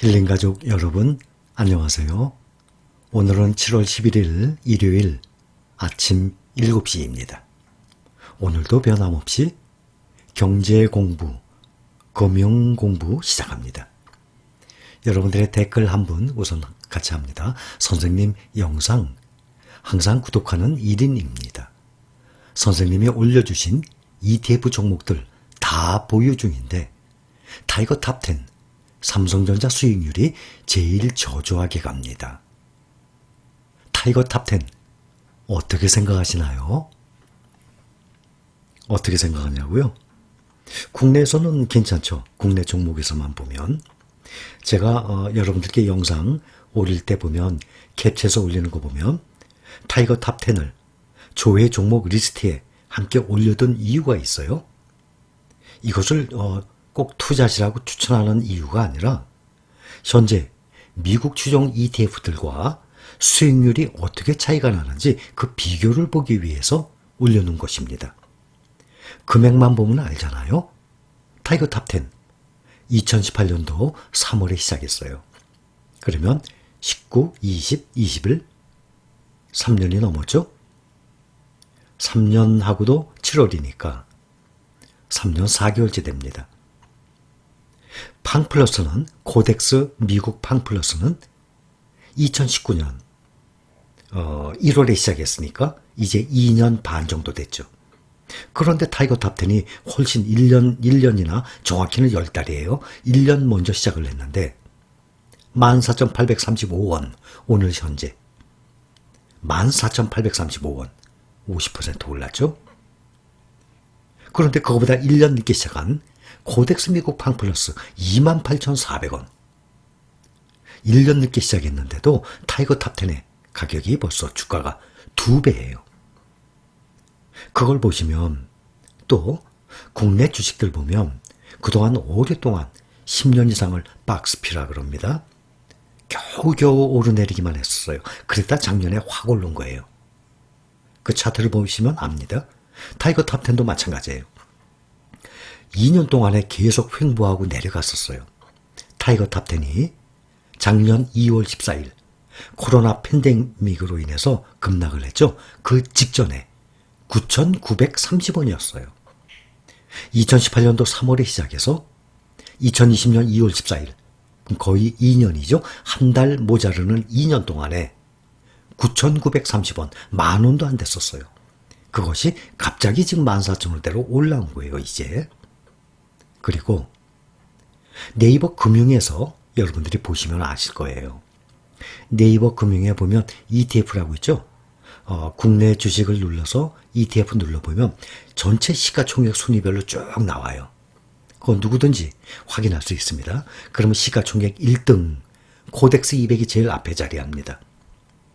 힐링가족 여러분 안녕하세요. 오늘은 7월 11일 일요일 아침 7시입니다. 오늘도 변함없이 경제 공부, 금융 공부 시작합니다. 여러분들의 댓글 한 분 우선 같이 합니다. 선생님 영상 항상 구독하는 1인입니다. 선생님이 올려주신 ETF 종목들 다 보유 중인데 타이거 탑10 삼성전자 수익률이 제일 저조하게 갑니다. 타이거 탑10 어떻게 생각하시나요? 어떻게 생각하냐고요? 국내에서는 괜찮죠. 국내 종목에서만 보면 제가 여러분들께 영상 올릴 때 보면 캡처해서 올리는 거 보면 타이거 탑10을 조회 종목 리스트에 함께 올려둔 이유가 있어요. 이것을 꼭 투자시라고 추천하는 이유가 아니라 현재 미국 추종 ETF들과 수익률이 어떻게 차이가 나는지 그 비교를 보기 위해서 올려놓은 것입니다. 금액만 보면 알잖아요. 타이거 탑10 2018년도 3월에 시작했어요. 그러면 19, 20, 21 3년이 넘었죠. 3년하고도 7월이니까 3년 4개월째 됩니다. 팡플러스는 코덱스 미국 팡플러스는 2019년 1월에 시작했으니까 이제 2년 반 정도 됐죠. 그런데 타이거 탑10이 훨씬 1년이나 정확히는 10달이에요. 1년 먼저 시작을 했는데 14,835원 오늘 현재 14,835원 50% 올랐죠. 그런데 그거보다 1년 늦게 시작한 코덱스 미국 팡플러스 28,400원 1년 늦게 시작했는데도 타이거 탑10의 가격이 벌써 주가가 2배예요. 그걸 보시면 또 국내 주식들 보면 그동안 오랫동안 10년 이상을 박스피라 그럽니다. 겨우겨우 오르내리기만 했었어요. 그러다 작년에 확 오른 거예요. 그 차트를 보시면 압니다. 타이거 탑10도 마찬가지예요. 2년 동안에 계속 횡보하고 내려갔었어요. 타이거 탑10이 작년 2월 14일 코로나 팬데믹으로 인해서 급락을 했죠. 그 직전에 9,930원이었어요. 2018년도 3월에 시작해서 2020년 2월 14일 거의 2년이죠. 한 달 모자르는 2년 동안에 9,930원, 만 원도 안 됐었어요. 그것이 갑자기 지금 14,000원대로 올라온 거예요, 이제. 그리고 네이버 금융에서 여러분들이 보시면 아실 거예요. 네이버 금융에 보면 ETF라고 있죠. 국내 주식을 눌러서 ETF 눌러보면 전체 시가총액 순위별로 쭉 나와요. 그건 누구든지 확인할 수 있습니다. 그러면 시가총액 1등 코덱스 200이 제일 앞에 자리합니다.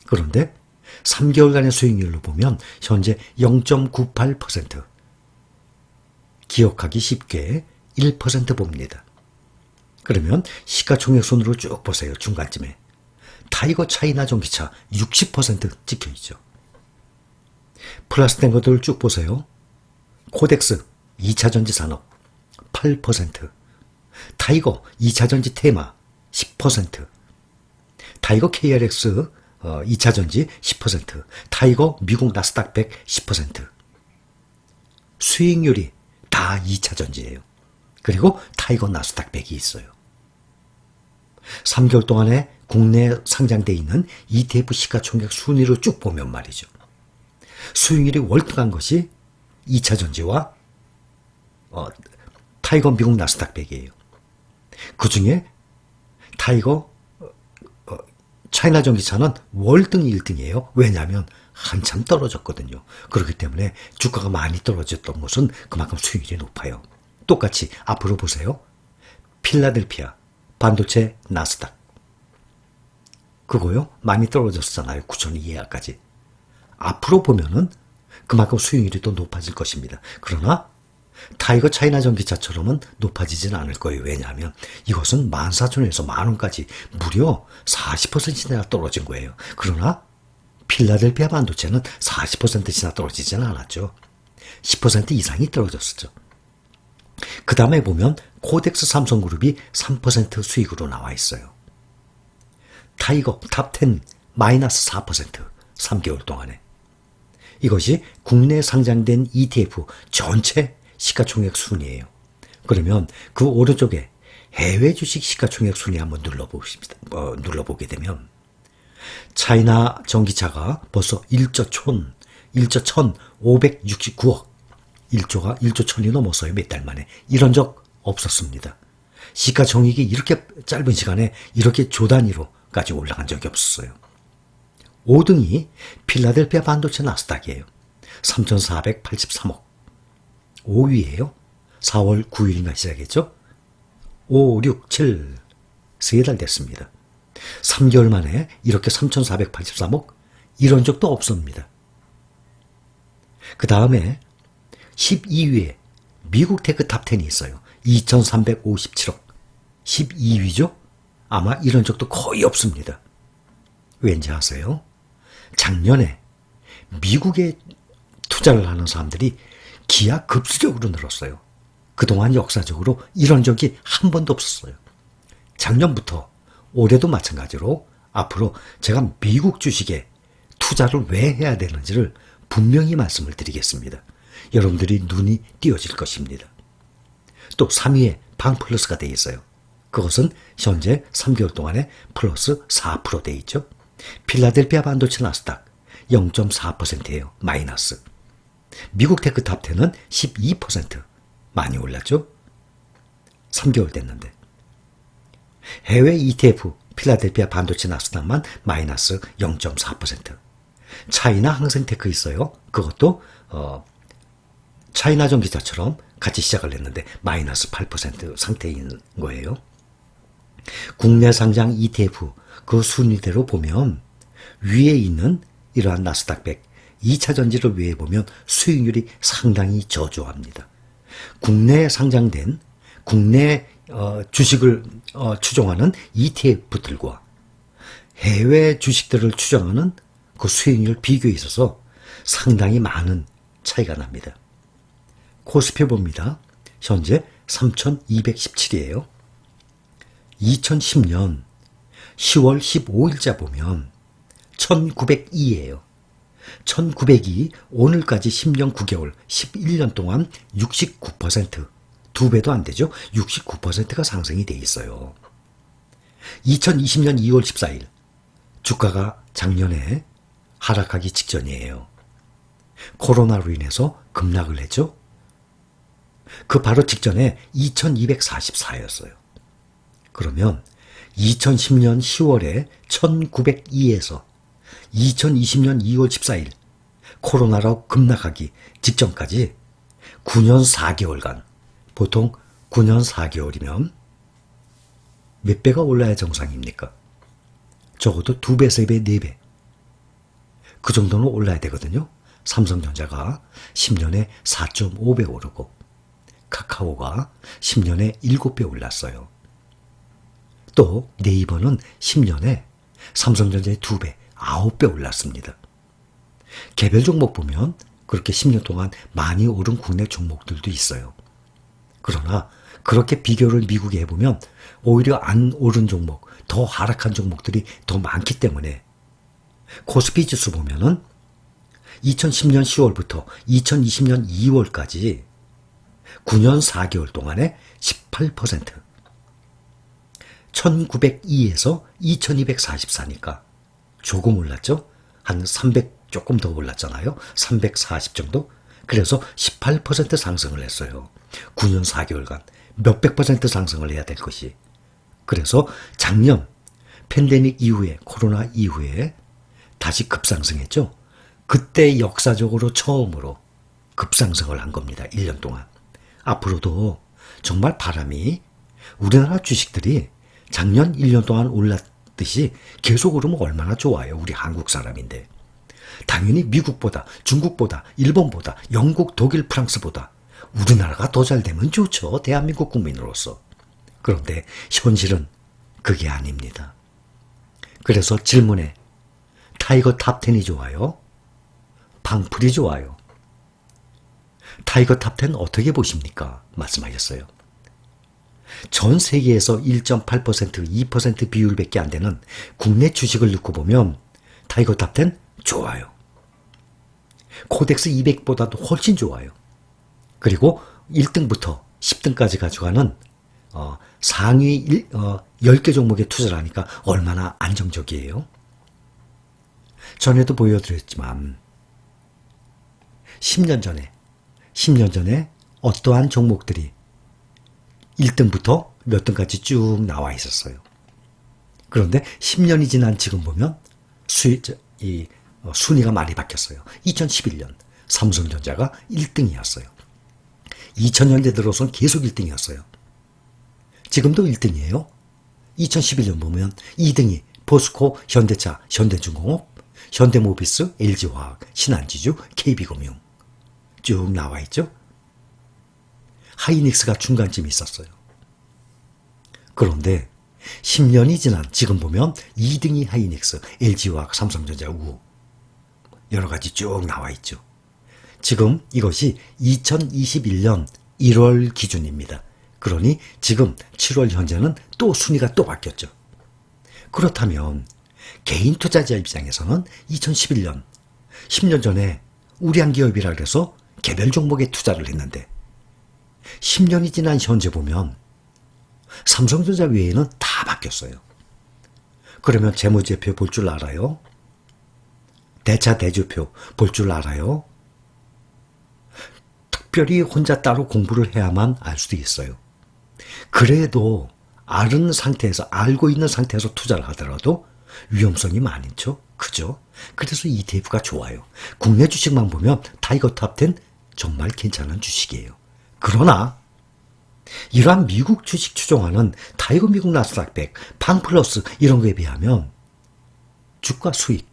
그런데 3개월간의 수익률로 보면 현재 0.98% 기억하기 쉽게 1% 봅니다. 그러면 시가총액 순으로 쭉 보세요. 중간쯤에 타이거 차이나 전기차 60% 찍혀있죠. 플러스된 것들을 쭉 보세요. 코덱스 2차전지 산업 8%, 타이거 2차전지 테마 10%, 타이거 KRX 2차전지 10%, 타이거 미국 나스닥 100 10%. 수익률이 다 2차전지예요. 그리고 타이거 나스닥 100이 있어요. 3개월 동안에 국내에 상장되어 있는 ETF 시가총액 순위로 쭉 보면 말이죠. 수익률이 월등한 것이 2차전지와 타이거 미국 나스닥 100이에요. 그 중에 타이거 차이나 전기차는 월등 1등이에요. 왜냐하면 한참 떨어졌거든요. 그렇기 때문에 주가가 많이 떨어졌던 것은 그만큼 수익률이 높아요. 똑같이 앞으로 보세요. 필라델피아 반도체 나스닥 그거요. 많이 떨어졌잖아요. 9,000원 이하까지. 앞으로 보면은 그만큼 수익률이 더 높아질 것입니다. 그러나 타이거 차이나 전기차처럼은 높아지진 않을 거예요. 왜냐하면 이것은 14,000원에서 만원까지 무려 40%나 떨어진 거예요. 그러나 필라델피아 반도체는 40%나 떨어지진 않았죠. 10% 이상이 떨어졌었죠. 그 다음에 보면 코덱스 삼성그룹이 3% 수익으로 나와 있어요. 타이거 탑10 마이너스 4% 3개월 동안에. 이것이 국내 상장된 ETF 전체 시가총액 순이에요. 그러면 그 오른쪽에 해외 주식 시가총액 순위 한번 눌러보게 되면 차이나 전기차가 벌써 1조 1,569억 1조 천이 넘었어요. 몇 달 만에. 이런 적 없었습니다. 시가총액이 이렇게 짧은 시간에 이렇게 조 단위로까지 올라간 적이 없었어요. 5등이 필라델피아 반도체 나스닥이에요. 3,483억. 5위예요. 4월 9일인가 시작했죠. 5, 6, 7, 3달 됐습니다. 3개월 만에 이렇게 3,483억? 이런 적도 없습니다. 그 다음에 12위에 미국 테크 탑10이 있어요. 2,357억. 12위죠? 아마 이런 적도 거의 없습니다. 왠지 아세요? 작년에 미국에 투자를 하는 사람들이 기하급수적으로 늘었어요. 그동안 역사적으로 이런 적이 한 번도 없었어요. 작년부터 올해도 마찬가지로 앞으로 제가 미국 주식에 투자를 왜 해야 되는지를 분명히 말씀을 드리겠습니다. 여러분들이 눈이 띄어질 것입니다. 또 3위에 방플러스가 되어 있어요. 그것은 현재 3개월 동안에 플러스 4% 되어 있죠. 필라델피아 반도체 나스닥 0.4%예요. 마이너스. 미국 테크 탑10은 12% 많이 올랐죠. 3개월 됐는데. 해외 ETF 필라델피아 반도체 나스닥만 마이너스 0.4%. 차이나 항생테크 있어요. 그것도 차이나 전기차처럼 같이 시작을 했는데 마이너스 8% 상태인 거예요. 국내 상장 ETF 그 순위대로 보면 위에 있는 이러한 나스닥 100 2차 전지를 위해 보면 수익률이 상당히 저조합니다. 국내에 상장된 국내 주식을 추종하는 ETF들과 해외 주식들을 추종하는 그 수익률 비교에 있어서 상당히 많은 차이가 납니다. 코스피 봅니다. 현재 3,217이에요. 2010년 10월 15일자 보면 1,902예요. 1,902 오늘까지 10년 9개월 11년 동안 69% 2배도 안 되죠. 69%가 상승이 돼 있어요. 2020년 2월 14일 주가가 작년에 하락하기 직전이에요. 코로나로 인해서 급락을 했죠. 그 바로 직전에 2244였어요. 그러면 2010년 10월에 1902에서 2020년 2월 14일 코로나로 급락하기 직전까지 9년 4개월간 보통 9년 4개월이면 몇 배가 올라야 정상입니까? 적어도 2배, 3배, 4배 그 정도는 올라야 되거든요. 삼성전자가 10년에 4.5배 오르고 카카오가 10년에 7배 올랐어요. 또 네이버는 10년에 삼성전자의 2배, 9배 올랐습니다. 개별 종목 보면 그렇게 10년 동안 많이 오른 국내 종목들도 있어요. 그러나 그렇게 비교를 미국에 해보면 오히려 안 오른 종목, 더 하락한 종목들이 더 많기 때문에 코스피 지수 보면은 2010년 10월부터 2020년 2월까지 9년 4개월 동안에 18% 1902에서 2244니까 조금 올랐죠? 한 300 조금 더 올랐잖아요. 340 정도? 그래서 18% 상승을 했어요. 9년 4개월간 몇백 % 상승을 해야 될 것이. 그래서 작년 팬데믹 이후에 코로나 이후에 다시 급상승했죠. 그때 역사적으로 처음으로 급상승을 한 겁니다. 1년 동안. 앞으로도 정말 바람이 우리나라 주식들이 작년 1년 동안 올랐듯이 계속 오르면 얼마나 좋아요. 우리 한국 사람인데. 당연히 미국보다 중국보다 일본보다 영국, 독일, 프랑스보다 우리나라가 더 잘 되면 좋죠. 대한민국 국민으로서. 그런데 현실은 그게 아닙니다. 그래서 질문에 타이거 탑10이 좋아요? 방풀이 좋아요? 타이거 탑10 어떻게 보십니까? 말씀하셨어요. 전 세계에서 1.8%, 2% 비율밖에 안 되는 국내 주식을 놓고 보면 타이거 탑10 좋아요. 코덱스 200보다도 훨씬 좋아요. 그리고 1등부터 10등까지 가져가는 상위 10개 종목에 투자를 하니까 얼마나 안정적이에요. 전에도 보여드렸지만 10년 전에 어떠한 종목들이 1등부터 몇 등까지 쭉 나와 있었어요. 그런데 10년이 지난 지금 보면 순위가 많이 바뀌었어요. 2011년 삼성전자가 1등이었어요. 2000년대 들어선 계속 1등이었어요. 지금도 1등이에요. 2011년 보면 2등이 포스코, 현대차, 현대중공업, 현대모비스, LG화학, 신한지주, KB금융 쭉 나와 있죠. 하이닉스가 중간쯤에 있었어요. 그런데 10년이 지난 지금 보면 2등이 하이닉스, LG화학, 삼성전자, 우호 여러 가지 쭉 나와 있죠. 지금 이것이 2021년 1월 기준입니다. 그러니 지금 7월 현재는 또 순위가 또 바뀌었죠. 그렇다면 개인 투자자 입장에서는 2011년 10년 전에 우량 기업이라 그래서 개별 종목에 투자를 했는데 10년이 지난 현재 보면 삼성전자 외에는 다 바뀌었어요. 그러면 재무제표 볼 줄 알아요? 대차 대조표 볼 줄 알아요? 특별히 혼자 따로 공부를 해야만 알 수도 있어요. 그래도 알고 있는 상태에서 투자를 하더라도 위험성이 많죠. 그죠? 그래서 ETF가 좋아요. 국내 주식만 보면 타이거 탑10 정말 괜찮은 주식이에요. 그러나 이러한 미국 주식 추종하는 타이거 미국 나스닥 100, 팡플러스 이런 거에 비하면 주가 수익,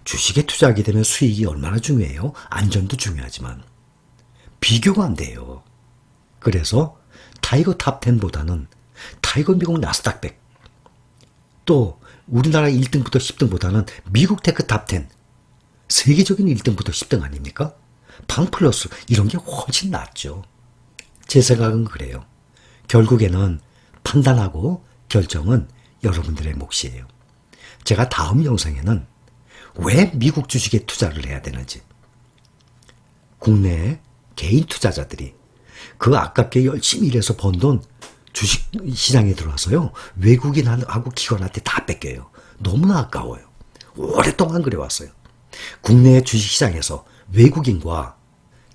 주식에 투자하게 되면 수익이 얼마나 중요해요? 안전도 중요하지만 비교가 안 돼요. 그래서 타이거 탑10보다는 타이거 미국 나스닥 100, 또 우리나라 1등부터 10등보다는 미국 테크 탑10, 세계적인 1등부터 10등 아닙니까? 팡플러스 이런 게 훨씬 낫죠. 제 생각은 그래요. 결국에는 판단하고 결정은 여러분들의 몫이에요. 제가 다음 영상에는 왜 미국 주식에 투자를 해야 되는지, 국내 개인 투자자들이 그 아깝게 열심히 일해서 번 돈 주식 시장에 들어와서요, 외국인하고 기관한테 다 뺏겨요. 너무나 아까워요. 오랫동안 그래왔어요. 국내 주식 시장에서 외국인과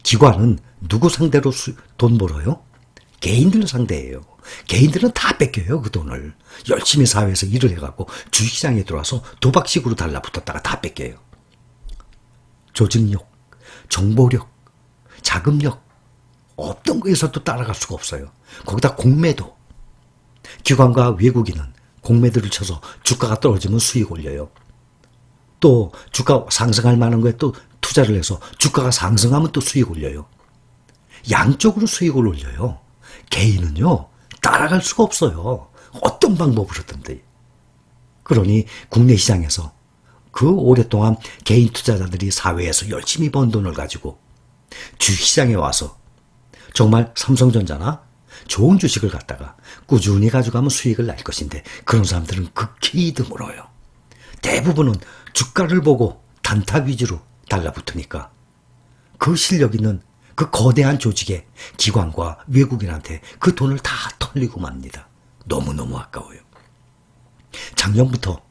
기관은 누구 상대로 돈 벌어요? 개인들 상대예요. 개인들은 다 뺏겨요, 그 돈을. 열심히 사회에서 일을 해갖고 주식시장에 들어와서 도박식으로 달라붙었다가 다 뺏겨요. 조직력, 정보력, 자금력, 어떤 거에서도 따라갈 수가 없어요. 거기다 공매도. 기관과 외국인은 공매도를 쳐서 주가가 떨어지면 수익 올려요. 또 주가 상승할 만한 거에 또 투자를 해서 주가가 상승하면 또 수익 올려요. 양쪽으로 수익을 올려요. 개인은요, 따라갈 수가 없어요. 어떤 방법을 하든지. 그러니 국내 시장에서 그 오랫동안 개인 투자자들이 사회에서 열심히 번 돈을 가지고 주식시장에 와서 정말 삼성전자나 좋은 주식을 갖다가 꾸준히 가져가면 수익을 날 것인데 그런 사람들은 극히 드물어요. 대부분은 주가를 보고 단타 위주로 달라붙으니까 그 실력 있는 그 거대한 조직의 기관과 외국인한테 그 돈을 다 털리고 맙니다. 너무너무 아까워요. 작년부터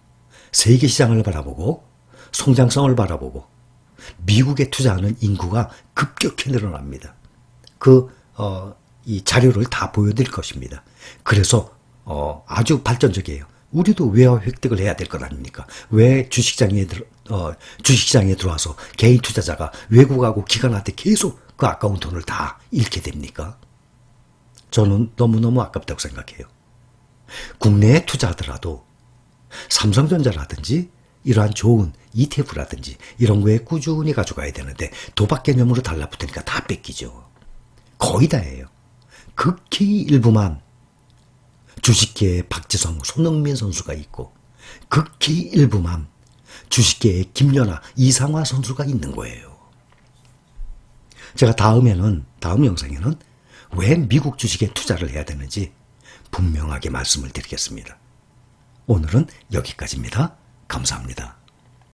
세계 시장을 바라보고 성장성을 바라보고 미국에 투자하는 인구가 급격히 늘어납니다. 이 자료를 다 보여드릴 것입니다. 그래서 아주 발전적이에요. 우리도 외화 획득을 해야 될 것 아닙니까? 왜 주식시장에 들어와서 개인 투자자가 외국하고 기관한테 계속 그 아까운 돈을 다 잃게 됩니까? 저는 너무너무 아깝다고 생각해요. 국내에 투자하더라도 삼성전자라든지 이러한 좋은 ETF라든지 이런 거에 꾸준히 가져가야 되는데 도박 개념으로 달라붙으니까 다 뺏기죠. 거의 다예요. 극히 일부만 주식계에 박지성, 손흥민 선수가 있고 극히 일부만 주식계에 김연아, 이상화 선수가 있는 거예요. 제가 다음 영상에는 왜 미국 주식에 투자를 해야 되는지 분명하게 말씀을 드리겠습니다. 오늘은 여기까지입니다. 감사합니다.